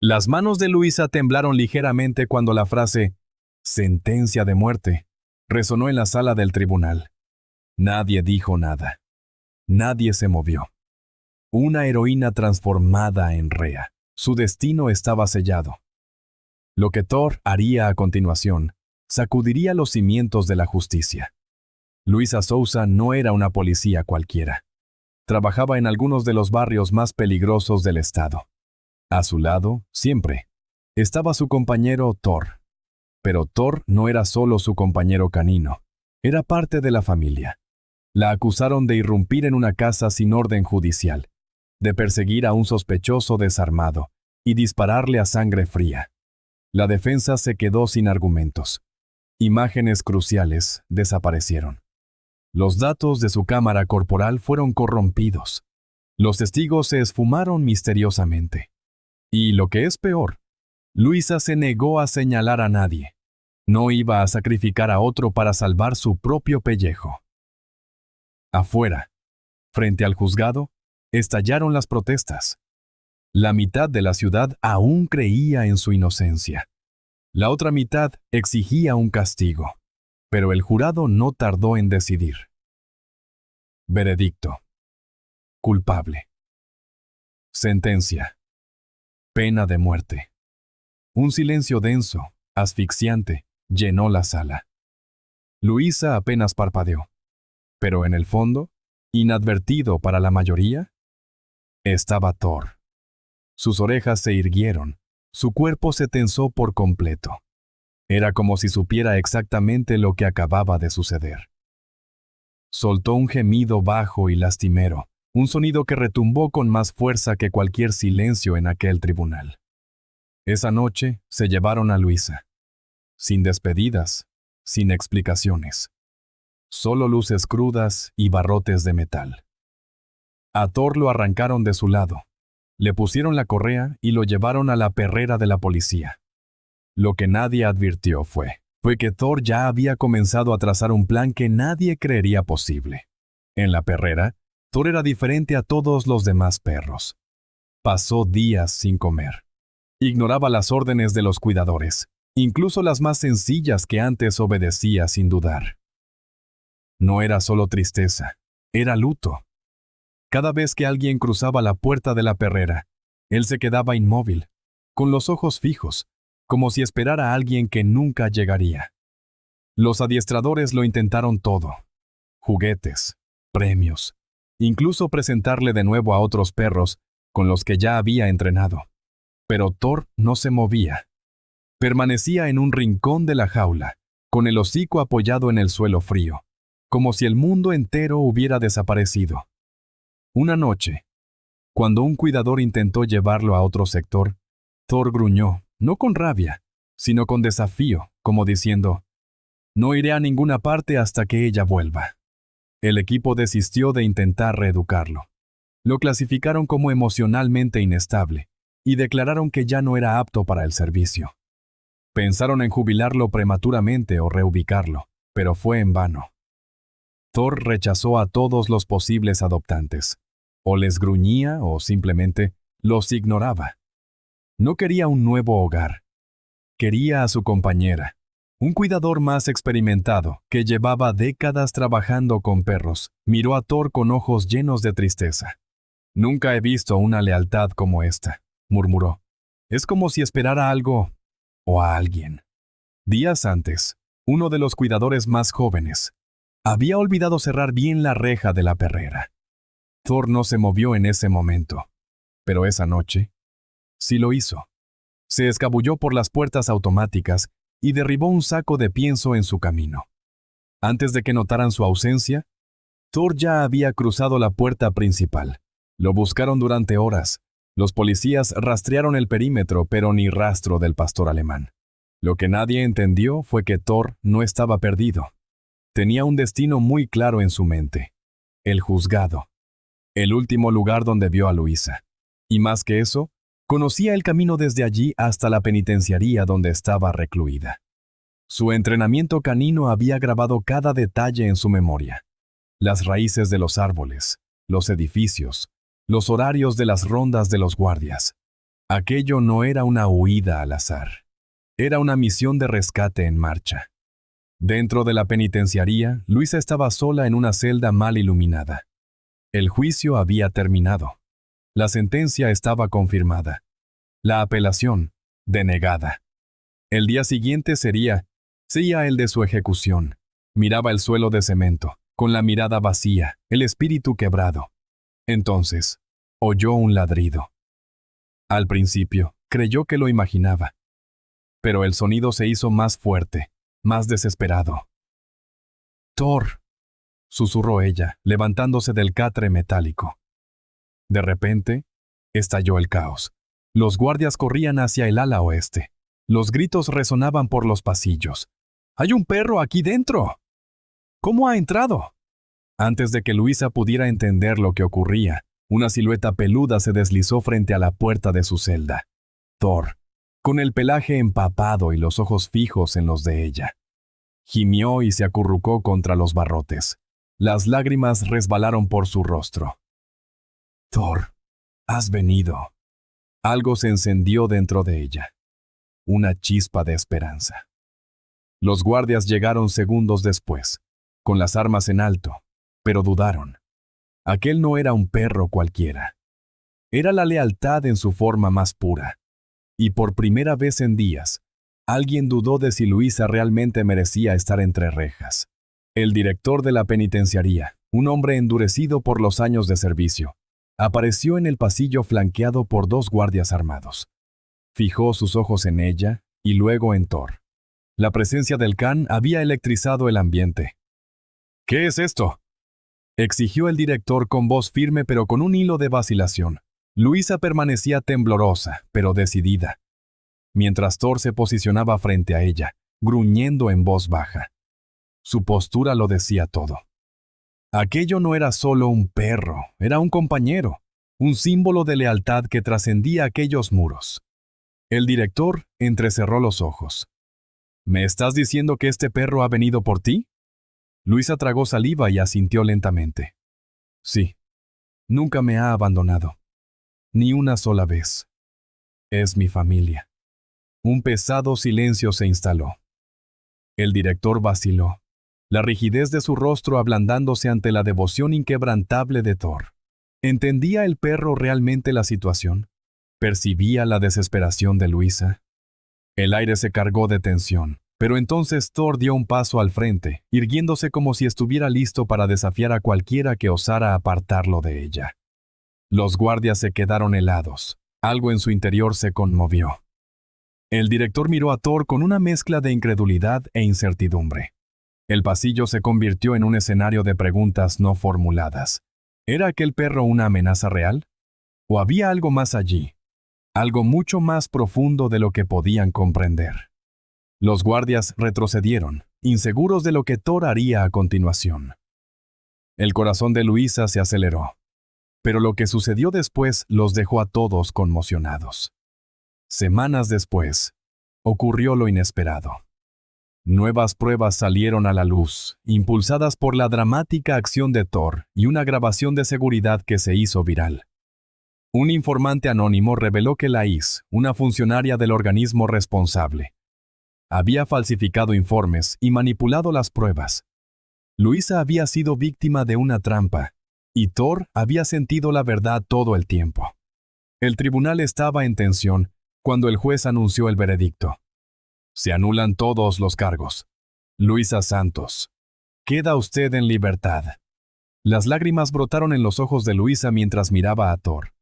Las manos de Luisa temblaron ligeramente cuando la frase «sentencia de muerte» resonó en la sala del tribunal. Nadie dijo nada. Nadie se movió. Una heroína transformada en rea. Su destino estaba sellado. Lo que Thor haría a continuación sacudiría los cimientos de la justicia. Luisa Souza no era una policía cualquiera. Trabajaba en algunos de los barrios más peligrosos del estado. A su lado, siempre, estaba su compañero Thor. Pero Thor no era solo su compañero canino, era parte de la familia. La acusaron de irrumpir en una casa sin orden judicial, de perseguir a un sospechoso desarmado y dispararle a sangre fría. La defensa se quedó sin argumentos. Imágenes cruciales desaparecieron. Los datos de su cámara corporal fueron corrompidos. Los testigos se esfumaron misteriosamente. Y lo que es peor, Luisa se negó a señalar a nadie. No iba a sacrificar a otro para salvar su propio pellejo. Afuera, frente al juzgado, estallaron las protestas. La mitad de la ciudad aún creía en su inocencia. La otra mitad exigía un castigo, pero el jurado no tardó en decidir. Veredicto. Culpable. Sentencia. Pena de muerte. Un silencio denso, asfixiante, llenó la sala. Luisa apenas parpadeó, pero en el fondo, inadvertido para la mayoría, estaba Thor. Sus orejas se irguieron, su cuerpo se tensó por completo. Era como si supiera exactamente lo que acababa de suceder. Soltó un gemido bajo y lastimero, un sonido que retumbó con más fuerza que cualquier silencio en aquel tribunal. Esa noche se llevaron a Luisa. Sin despedidas, sin explicaciones. Solo luces crudas y barrotes de metal. A Thor lo arrancaron de su lado. Le pusieron la correa y lo llevaron a la perrera de la policía. Lo que nadie advirtió fue que Thor ya había comenzado a trazar un plan que nadie creería posible. En la perrera, Thor era diferente a todos los demás perros. Pasó días sin comer. Ignoraba las órdenes de los cuidadores, incluso las más sencillas que antes obedecía sin dudar. No era solo tristeza, era luto. Cada vez que alguien cruzaba la puerta de la perrera, él se quedaba inmóvil, con los ojos fijos, como si esperara a alguien que nunca llegaría. Los adiestradores lo intentaron todo. Juguetes, premios, incluso presentarle de nuevo a otros perros con los que ya había entrenado. Pero Thor no se movía. Permanecía en un rincón de la jaula, con el hocico apoyado en el suelo frío, como si el mundo entero hubiera desaparecido. Una noche, cuando un cuidador intentó llevarlo a otro sector, Thor gruñó, no con rabia, sino con desafío, como diciendo, «No iré a ninguna parte hasta que ella vuelva». El equipo desistió de intentar reeducarlo. Lo clasificaron como emocionalmente inestable y declararon que ya no era apto para el servicio. Pensaron en jubilarlo prematuramente o reubicarlo, pero fue en vano. Thor rechazó a todos los posibles adoptantes. O les gruñía o simplemente los ignoraba. No quería un nuevo hogar. Quería a su compañera, un cuidador más experimentado que llevaba décadas trabajando con perros. Miró a Thor con ojos llenos de tristeza. «Nunca he visto una lealtad como esta», murmuró. «Es como si esperara algo o a alguien». Días antes, uno de los cuidadores más jóvenes había olvidado cerrar bien la reja de la perrera. Thor no se movió en ese momento, pero esa noche sí lo hizo. Se escabulló por las puertas automáticas y derribó un saco de pienso en su camino. Antes de que notaran su ausencia, Thor ya había cruzado la puerta principal. Lo buscaron durante horas. Los policías rastrearon el perímetro, pero ni rastro del pastor alemán. Lo que nadie entendió fue que Thor no estaba perdido. Tenía un destino muy claro en su mente: el juzgado. El último lugar donde vio a Luisa. Y más que eso, conocía el camino desde allí hasta la penitenciaría donde estaba recluida. Su entrenamiento canino había grabado cada detalle en su memoria. Las raíces de los árboles, los edificios, los horarios de las rondas de los guardias. Aquello no era una huida al azar. Era una misión de rescate en marcha. Dentro de la penitenciaría, Luisa estaba sola en una celda mal iluminada. El juicio había terminado. La sentencia estaba confirmada. La apelación, denegada. El día siguiente sería el de su ejecución. Miraba el suelo de cemento, con la mirada vacía, el espíritu quebrado. Entonces, oyó un ladrido. Al principio, creyó que lo imaginaba. Pero el sonido se hizo más fuerte, más desesperado. «Thor», susurró ella, levantándose del catre metálico. De repente, estalló el caos. Los guardias corrían hacia el ala oeste. Los gritos resonaban por los pasillos. «¡Hay un perro aquí dentro!» «¿Cómo ha entrado?» Antes de que Luisa pudiera entender lo que ocurría, una silueta peluda se deslizó frente a la puerta de su celda. Thor, con el pelaje empapado y los ojos fijos en los de ella. Gimió y se acurrucó contra los barrotes. Las lágrimas resbalaron por su rostro. «Thor, has venido». Algo se encendió dentro de ella. Una chispa de esperanza. Los guardias llegaron segundos después, con las armas en alto, pero dudaron. Aquel no era un perro cualquiera. Era la lealtad en su forma más pura. Y por primera vez en días, alguien dudó de si Luisa realmente merecía estar entre rejas. El director de la penitenciaría, un hombre endurecido por los años de servicio, apareció en el pasillo flanqueado por 2 guardias armados. Fijó sus ojos en ella y luego en Thor. La presencia del Khan había electrizado el ambiente. «¿Qué es esto?», exigió el director con voz firme pero con un hilo de vacilación. Luisa permanecía temblorosa, pero decidida, mientras Thor se posicionaba frente a ella, gruñendo en voz baja. Su postura lo decía todo. Aquello no era solo un perro, era un compañero, un símbolo de lealtad que trascendía aquellos muros. El director entrecerró los ojos. «¿Me estás diciendo que este perro ha venido por ti?» Luisa tragó saliva y asintió lentamente. «Sí, nunca me ha abandonado. Ni una sola vez. Es mi familia». Un pesado silencio se instaló. El director vaciló, la rigidez de su rostro ablandándose ante la devoción inquebrantable de Thor. ¿Entendía el perro realmente la situación? ¿Percibía la desesperación de Luisa? El aire se cargó de tensión, pero entonces Thor dio un paso al frente, irguiéndose como si estuviera listo para desafiar a cualquiera que osara apartarlo de ella. Los guardias se quedaron helados. Algo en su interior se conmovió. El director miró a Thor con una mezcla de incredulidad e incertidumbre. El pasillo se convirtió en un escenario de preguntas no formuladas. ¿Era aquel perro una amenaza real? ¿O había algo más allí? Algo mucho más profundo de lo que podían comprender. Los guardias retrocedieron, inseguros de lo que Thor haría a continuación. El corazón de Luisa se aceleró. Pero lo que sucedió después los dejó a todos conmocionados. Semanas después, ocurrió lo inesperado. Nuevas pruebas salieron a la luz, impulsadas por la dramática acción de Thor y una grabación de seguridad que se hizo viral. Un informante anónimo reveló que Lais, una funcionaria del organismo responsable, había falsificado informes y manipulado las pruebas. Luisa había sido víctima de una trampa, y Thor había sentido la verdad todo el tiempo. El tribunal estaba en tensión cuando el juez anunció el veredicto. Se anulan todos los cargos. Luisa Santos, queda usted en libertad. Las lágrimas brotaron en los ojos de Luisa mientras miraba a Thor,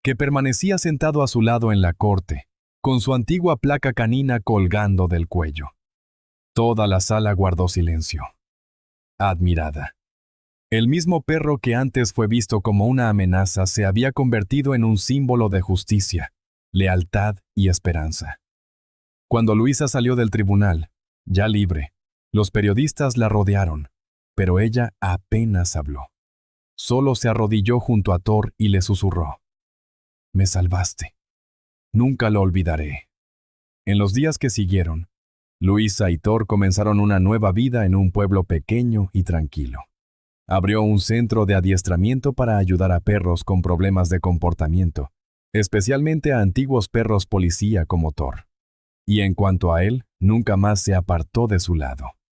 que permanecía sentado a su lado en la corte, con su antigua placa canina colgando del cuello. Toda la sala guardó silencio, admirada. El mismo perro que antes fue visto como una amenaza se había convertido en un símbolo de justicia, lealtad y esperanza. Cuando Luisa salió del tribunal, ya libre, los periodistas la rodearon, pero ella apenas habló. Solo se arrodilló junto a Thor y le susurró: «Me salvaste. Nunca lo olvidaré». En los días que siguieron, Luisa y Thor comenzaron una nueva vida en un pueblo pequeño y tranquilo. Abrió un centro de adiestramiento para ayudar a perros con problemas de comportamiento especialmente a antiguos perros policía como Thor. Y en cuanto a él, nunca más se apartó de su lado.